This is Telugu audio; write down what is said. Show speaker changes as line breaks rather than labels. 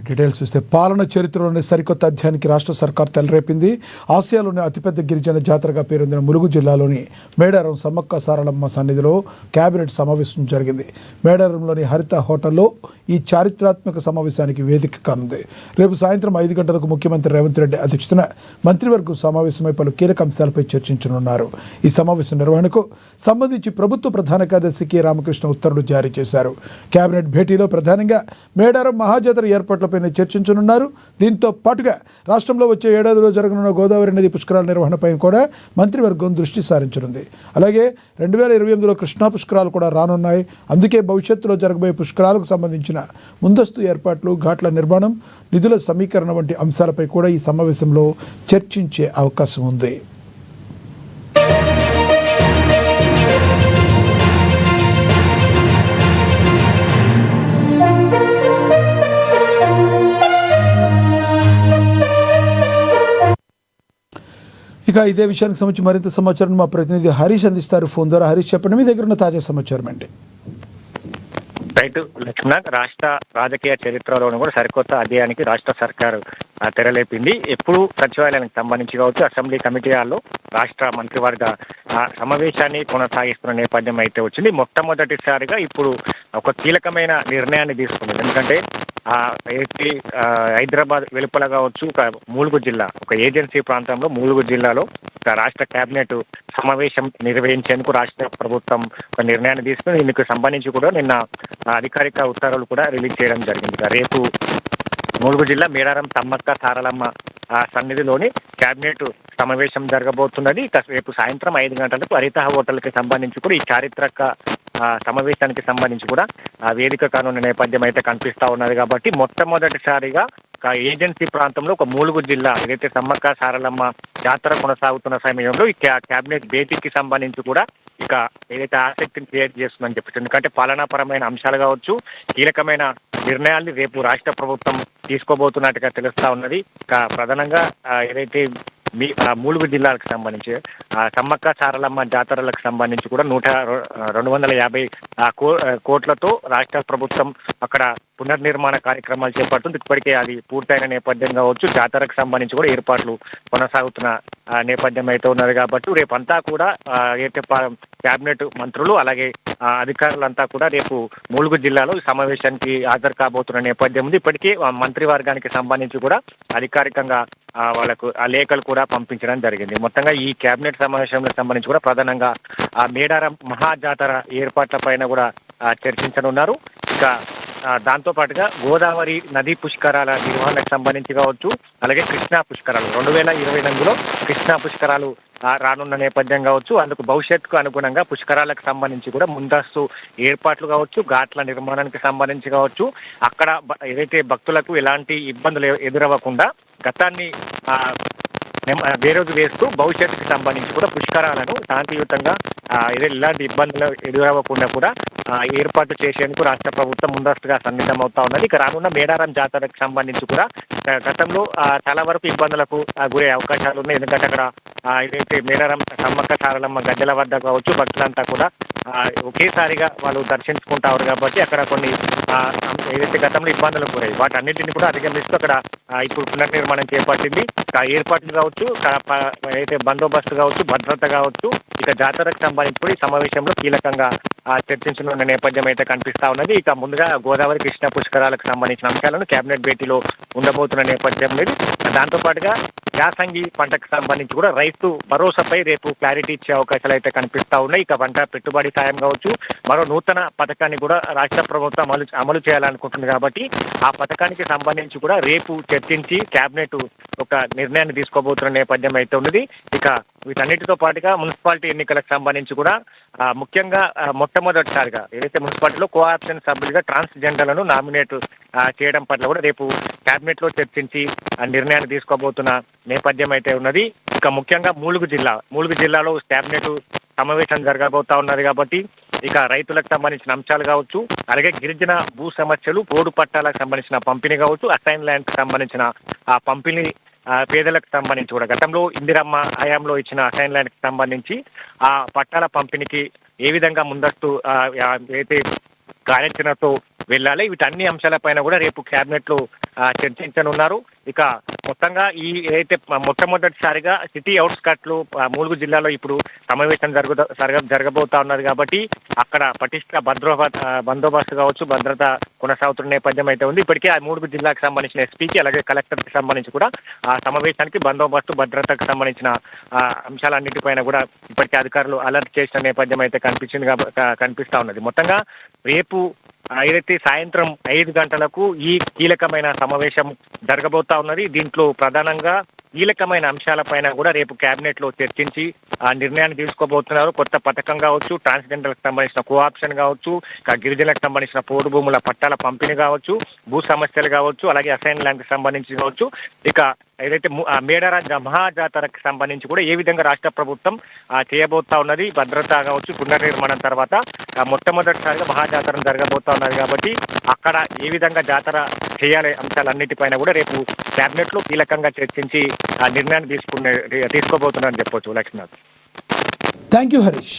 డీటెయిల్స్ చూస్తే పాలన చరిత్రలోని సరికొత్త అధ్యాయానికి రాష్ట్ర సర్కార్ తెలరేపింది. ఆసియాలోని అతిపెద్ద గిరిజన జాతరగా పేరొందిన ములుగు జిల్లాలోని మేడారం సమ్మక్క సారలమ్మ సన్నిధిలో కేబినెట్ సమావేశం జరిగింది. మేడారంలోని హరిత హోటల్లో ఈ చారిత్రాత్మక సమావేశానికి వేదిక కానుంది. రేపు సాయంత్రం 5 గంటలకు ముఖ్యమంత్రి రేవంత్ రెడ్డి అధ్యక్షతన మంత్రివర్గం సమావేశమై పలు కీలక అంశాలపై చర్చించనున్నారు. ఈ సమావేశం నిర్వహణకు సంబంధించి ప్రభుత్వ ప్రధాన కార్యదర్శి కె రామకృష్ణ ఉత్తర్వులు జారీ చేశారు. కేబినెట్ భేటీలో ప్రధానంగా మేడారం మహాజాతర ఏర్పాట్లపై చర్చించనున్నారు. దీంతో పాటుగా రాష్ట్రంలో వచ్చే ఏడాదిలో జరగనున్న గోదావరి నది పుష్కరాల నిర్వహణపై కూడా మంత్రివర్గం దృష్టి సారించనుంది. అలాగే 2028లో కృష్ణా పుష్కరాలు కూడా రానున్నాయి. అందుకే భవిష్యత్తులో జరగబోయే పుష్కరాలకు సంబంధించిన ముందస్తు ఏర్పాట్లు, ఘాట్ల నిర్మాణం, నిధుల సమీకరణ వంటి అంశాలపై కూడా ఈ సమావేశంలో చర్చించే అవకాశం ఉంది. ఇక ఇదే విషయానికి సంబంధించి మరింత సమాచారం మా ప్రతినిధి హరీష్ అందిస్తారు ఫోన్ ద్వారా. హరీష్, చెప్పండి, మీ దగ్గర ఉన్న తాజా సమాచారం ఏంటి?
రైతు లక్ష్మణ, రాష్ట్ర రాజకీయ చరిత్రలోనూ కూడా సరికొత్త అధ్యాయానికి రాష్ట్ర సర్కారు తెరలేపింది. ఎప్పుడు సచివాలయానికి సంబంధించి కావచ్చు, అసెంబ్లీ కమిటీ హాల్లో రాష్ట్ర మంత్రివర్గ సమావేశాన్ని కొనసాగిస్తున్న నేపథ్యం అయితే వచ్చింది. మొట్టమొదటిసారిగా ఇప్పుడు ఒక కీలకమైన నిర్ణయాన్ని తీసుకుంది. ఎందుకంటే హైదరాబాద్ వెలుపల కావచ్చు, ములుగు జిల్లా, ఒక ఏజెన్సీ ప్రాంతంలో ములుగు జిల్లాలో రాష్ట్ర కేబినెట్ సమావేశం నిర్వహించేందుకు రాష్ట్ర ప్రభుత్వం ఒక నిర్ణయాన్ని తీసుకుని దీనికి సంబంధించి కూడా నిన్న అధికారిక ఉత్తర్వులు కూడా రిలీజ్ చేయడం జరిగింది. రేపు ములుగు జిల్లా మేడారం సమ్మక్క సారలమ్మ సన్నిధిలోని కేబినెట్ సమావేశం జరగబోతున్నది. రేపు సాయంత్రం 5 గంటలకు హరిత హోటల్కి సంబంధించి కూడా ఈ చారిత్రక సమావేశానికి సంబంధించి కూడా వేదిక కానున్న నేపథ్యం అయితే కనిపిస్తా ఉన్నది. కాబట్టి మొట్టమొదటిసారిగా ఏజెన్సీ ప్రాంతంలో ఒక ములుగు జిల్లా ఏదైతే సమ్మక్క సారలమ్మ జాతర కొనసాగుతున్న సమయంలో ఈ కేబినెట్ భేటీకి సంబంధించి కూడా ఇక ఏదైతే ఆసక్తిని క్రియేట్ చేస్తుందని చెప్పచ్చు. ఎందుకంటే పాలనాపరమైన అంశాలు కావచ్చు, కీలకమైన నిర్ణయాల్ని రేపు రాష్ట్ర ప్రభుత్వం తీసుకోబోతున్నట్టుగా తెలుస్తా ఉన్నది. ఇక ప్రధానంగా ఏదైతే ములుగు జిల్లాలకు సంబంధించి సమ్మక్క సారలమ్మ జాతరలకు సంబంధించి కూడా 250 కోట్లతో రాష్ట్ర ప్రభుత్వం అక్కడ పునర్నిర్మాణ కార్యక్రమాలు చేపడుతుంది. ఇప్పటికే అది పూర్తయిన నేపథ్యం కావచ్చు, జాతరకు సంబంధించి కూడా ఏర్పాట్లు కొనసాగుతున్న నేపథ్యం అయితే ఉన్నది. కాబట్టి రేపంతా కూడా అయితే కేబినెట్ మంత్రులు అలాగే అధికారులంతా కూడా రేపు ములుగు జిల్లాలో సమావేశానికి హాజరు కాబోతున్న నేపథ్యం ఉంది. ఇప్పటికే మంత్రివర్గానికి సంబంధించి కూడా అధికారికంగా వాళ్ళకు ఆ లేఖలు కూడా పంపించడం జరిగింది. మొత్తంగా ఈ కేబినెట్ సమావేశంలో సంబంధించి కూడా ప్రధానంగా మేడారం మహాజాతర ఏర్పాట్ల పైన కూడా చర్చించనున్నారు. ఇక దాంతో పాటుగా గోదావరి నదీ పుష్కరాల నిర్వహణకు సంబంధించి కావచ్చు, అలాగే కృష్ణా పుష్కరాలు 2028లో కృష్ణా పుష్కరాలు రానున్న నేపథ్యం కావచ్చు, అందుకు భవిష్యత్తుకు అనుగుణంగా పుష్కరాలకు సంబంధించి కూడా ముందస్తు ఏర్పాట్లు కావచ్చు, ఘాట్ల నిర్మాణానికి సంబంధించి కావచ్చు, అక్కడ ఏదైతే భక్తులకు ఎలాంటి ఇబ్బందులు ఎదురవ్వకుండా గతాన్ని బేరోజు వేస్తూ భవిష్యత్తుకు సంబంధించి కూడా పుష్కరాలను శాంతియుతంగా ఇలాంటి ఇబ్బందులు ఎదురవ్వకుండా కూడా ఏర్పాటు చేసేందుకు రాష్ట్ర ప్రభుత్వం ముందస్తుగా సన్నిద్ధమవుతా ఉన్నది. ఇక రానున్న మేడారం జాతరకు సంబంధించి కూడా గతంలో చాలా వరకు ఇబ్బందులకు గురే అవకాశాలు ఉన్నాయి. ఎందుకంటే అక్కడ ఏదైతే మేడారం సమ్మక్క సారలమ్మ గద్దెల వద్ద కావచ్చు, భక్తులంతా కూడా ఒకేసారిగా వాళ్ళు దర్శించుకుంటారు. కాబట్టి అక్కడ కొన్ని ఏదైతే గతంలో ఇబ్బందులకు గురయ్యాయి వాటన్నిటిని కూడా అధిగమిస్తూ అక్కడ ఇప్పుడు పునర్నిర్మాణం చేపట్టింది. ఏర్పాట్లు కావచ్చు, ఏదైతే బందోబస్తు కావచ్చు, భద్రత కావచ్చు, ఇక జాతరకు సంబంధించి కూడా ఈ సమావేశంలో కీలకంగా చర్చించనున్న నేపథ్యం అయితే కనిపిస్తా ఉన్నది. ఇక ముందుగా గోదావరి కృష్ణ పుష్కరాలకు సంబంధించిన అంశాలను కేబినెట్ భేటీలో ఉండబోతున్న నేపథ్యం లేదు. దాంతో పాటుగా యాసంగి పంటకు సంబంధించి కూడా రైతు భరోసాపై రేపు క్లారిటీ ఇచ్చే అవకాశాలు అయితే కనిపిస్తా ఉన్నాయి. ఇక పంట పెట్టుబడి సాయం కావచ్చు, మరో నూతన పథకాన్ని కూడా రాష్ట్ర ప్రభుత్వం అమలు చేయాలనుకుంటుంది. కాబట్టి ఆ పథకానికి సంబంధించి కూడా రేపు చర్చించి కేబినెట్ ఒక నిర్ణయాన్ని తీసుకోబోతున్న నేపథ్యం అయితే ఉన్నది. ఇక వీటన్నిటితో పాటుగా మున్సిపాలిటీ ఎన్నికలకు సంబంధించి కూడా ముఖ్యంగా మొట్టమొదటిసారిగా ఏదైతే మున్సిపాలిటీలో కోఆప్షన్ సభ్యులుగా ట్రాన్స్జెండర్లను నామినేట్ చేయడం పట్ల కూడా రేపు కేబినెట్ లో చర్చించి నిర్ణయాన్ని తీసుకోబోతున్న నేపథ్యం అయితే ఉన్నది. ఇక ముఖ్యంగా ములుగు జిల్లాలో కేబినెట్ సమావేశం జరగబోతా ఉన్నది. కాబట్టి ఇక రైతులకు సంబంధించిన అంశాలు కావచ్చు, అలాగే గిరిజన భూ సమస్యలు, పోడు పట్టాలకు సంబంధించిన పంపిణీ కావచ్చు, అసైన్ ల్యాండ్ కి సంబంధించిన పంపిణీ, పేదలకు సంబంధించి కూడా గతంలో ఇందిరమ్మ హయాంలో ఇచ్చిన అసైన్ ల్యాండ్ కి సంబంధించి ఆ పట్టాల పంపిణీకి ఏ విధంగా ముందస్తు అయితే కార్యాచరణతో వెళ్ళాలి. వీటన్ని అంశాలపైన కూడా రేపు కేబినెట్ లో చర్చించనున్నారు. ఇక మొత్తంగా ఈ ఏదైతే మొట్టమొదటిసారిగా సిటీ అవుట్స్కట్లు ములుగు జిల్లాలో ఇప్పుడు సమావేశం జరగబోతా ఉన్నది కాబట్టి అక్కడ పటిష్ట బందోబస్తు కావచ్చు, భద్రత కొనసాగుతున్న నేపథ్యం అయితే ఉంది. ఇప్పటికే ఆ ములుగు జిల్లాకు సంబంధించిన ఎస్పీకి అలాగే కలెక్టర్కి సంబంధించి కూడా ఆ సమావేశానికి బందోబస్తు భద్రతకు సంబంధించిన అంశాలన్నిటిపైన కూడా ఇప్పటికే అధికారులు అలర్ట్ చేసిన నేపథ్యం అయితే కనిపిస్తా ఉన్నది. మొత్తంగా రేపు ఏదైతే సాయంత్రం 5 గంటలకు ఈ కీలకమైన సమావేశం జరగబోతా ఉన్నది. దీంట్లో ప్రధానంగా కీలకమైన అంశాలపైన కూడా రేపు కేబినెట్ లో చర్చించి ఆ నిర్ణయాన్ని తీసుకోబోతున్నారు. కొత్త పథకం కావచ్చు, ట్రాన్స్జెండర్లకు సంబంధించిన కోఆప్షన్ కావచ్చు, గిరిజనులకు సంబంధించిన పోడు భూముల పట్టాల పంపిణీ కావచ్చు, భూ సమస్యలు కావచ్చు, అలాగే అసైన్ ల్యాండ్ కి సంబంధించి కావచ్చు, ఇక ఏదైతే మేడారం మహాజాతరకు సంబంధించి కూడా ఏ విధంగా రాష్ట్ర ప్రభుత్వం చేయబోతా ఉన్నది, భద్రత కావచ్చు, పునర్నిర్మాణం తర్వాత మొట్టమొదటిసారిగా మహాజాతర జరగబోతా ఉన్నది కాబట్టి అక్కడ ఏ విధంగా జాతర చేయాలి అంశాలన్నిటిపైన కూడా రేపు కేబినెట్ లో కీలకంగా చర్చించి ఆ నిర్ణయాన్ని తీసుకోబోతున్నారని చెప్పొచ్చు. లక్ష్మీనాథ్.
Thank you Harish.